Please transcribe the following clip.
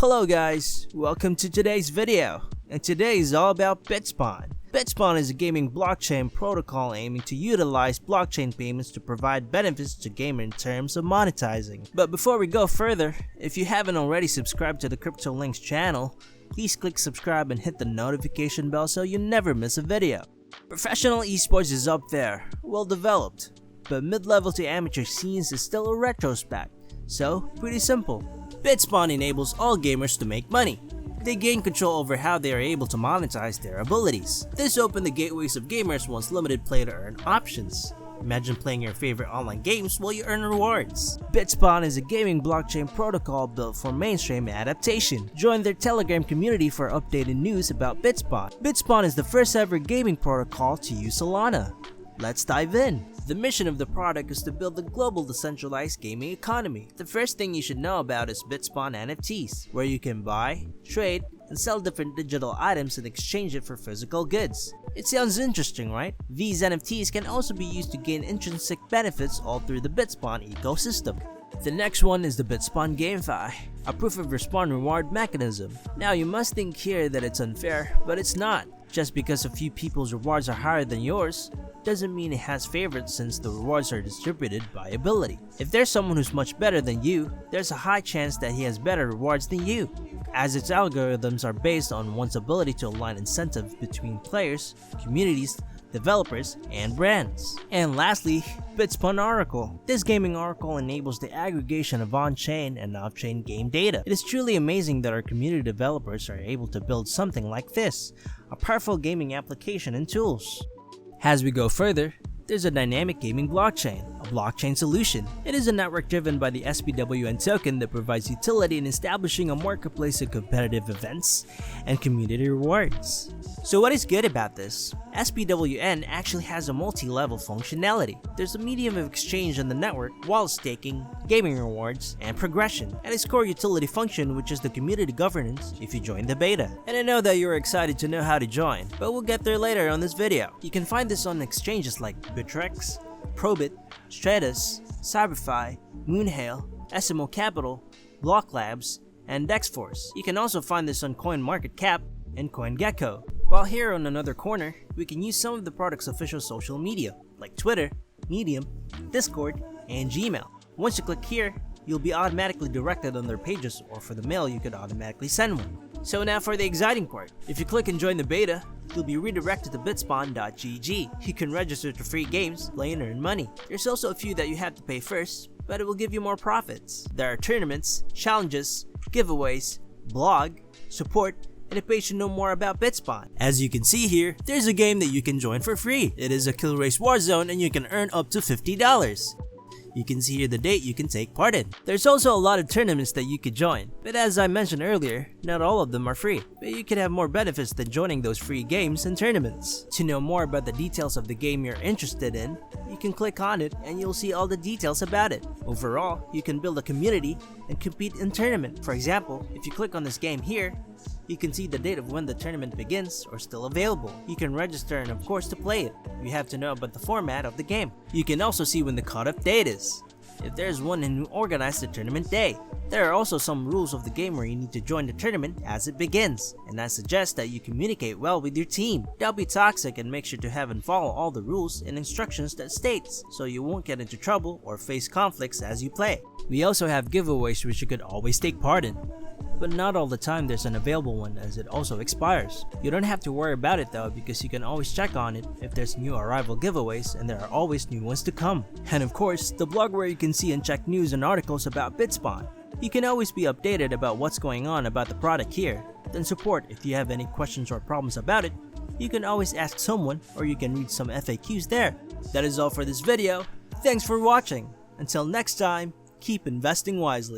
Hello guys, welcome to today's video, and today is all about Bitspawn. Bitspawn is a gaming blockchain protocol aiming to utilize blockchain payments to provide benefits to gamers in terms of monetizing. But before we go further, if you haven't already subscribed to the Lynx channel, please click subscribe and hit the notification bell so you never miss a video. Professional esports is up there, well developed, but mid-level to amateur scenes is still a retrospect, so pretty simple. Bitspawn enables all gamers to make money. They gain control over how they are able to monetize their abilities. This opened the gateways of gamers once limited play to earn options. Imagine playing your favorite online games while you earn rewards. Bitspawn is a gaming blockchain protocol built for mainstream adaptation. Join their Telegram community for updated news about Bitspawn. Bitspawn is the first ever gaming protocol to use Solana. Let's dive in. The mission of the product is to build a global decentralized gaming economy. The first thing you should know about is Bitspawn NFTs, where you can buy, trade, and sell different digital items and exchange it for physical goods. It sounds interesting, right? These NFTs can also be used to gain intrinsic benefits all through the Bitspawn ecosystem. The next one is the Bitspawn GameFi, a proof of respawn reward mechanism. Now you must think here that it's unfair, but it's not. Just because a few people's rewards are higher than yours, doesn't mean it has favorites since the rewards are distributed by ability. If there's someone who's much better than you, there's a high chance that he has better rewards than you, as its algorithms are based on one's ability to align incentives between players, communities, developers, and brands. And lastly, Bitspawn Oracle. This gaming oracle enables the aggregation of on-chain and off-chain game data. It is truly amazing that our community developers are able to build something like this, a powerful gaming application and tools. As we go further, there's a dynamic gaming blockchain, a blockchain solution. It is a network driven by the SPWN token that provides utility in establishing a marketplace of competitive events and community rewards. So what is good about this? SPWN actually has a multi-level functionality. There's a medium of exchange on the network, while staking, gaming rewards, and progression, and its core utility function, which is the community governance if you join the beta. And I know that you're excited to know how to join, but we'll get there later on this video. You can find this on exchanges like Bittrex, Probit, Stratus, Cyberfi, Moonhail, SMO Capital, Block Labs, and DexForce. You can also find this on CoinMarketCap and CoinGecko. While here on another corner, we can use some of the product's official social media, like Twitter, Medium, Discord, and Gmail. Once you click here, you'll be automatically directed on their pages, or for the mail you could automatically send one. So now for the exciting part. If you click and join the beta, you'll be redirected to bitspawn.gg. You can register to free games, play and earn money. There's also a few that you have to pay first, but it will give you more profits. There are tournaments, challenges, giveaways, blog, support, and a page to know more about Bitspawn. As you can see here, there's a game that you can join for free. It is a kill race warzone and you can earn up to $50. You can see here the date you can take part in. There's also a lot of tournaments that you could join, but as I mentioned earlier, not all of them are free, but you can have more benefits than joining those free games and tournaments. To know more about the details of the game you're interested in, you can click on it and you'll see all the details about it. Overall, you can build a community and compete in tournament. For example, if you click on this game here, you can see the date of when the tournament begins or still available. You can register and of course to play it. You have to know about the format of the game. You can also see when the cutoff date is, if there's one who organized the tournament day. There are also some rules of the game where you need to join the tournament as it begins, and I suggest that you communicate well with your team. Don't be toxic and make sure to have and follow all the rules and instructions that states, so you won't get into trouble or face conflicts as you play. We also have giveaways which you could always take part in, but not all the time there's an available one as it also expires. You don't have to worry about it though, because you can always check on it if there's new arrival giveaways, and there are always new ones to come. And of course, the blog where you can see and check news and articles about Bitspawn. You can always be updated about what's going on about the product here. Then support if you have any questions or problems about it. You can always ask someone, or you can read some FAQs there. That is all for this video. Thanks for watching. Until next time, keep investing wisely.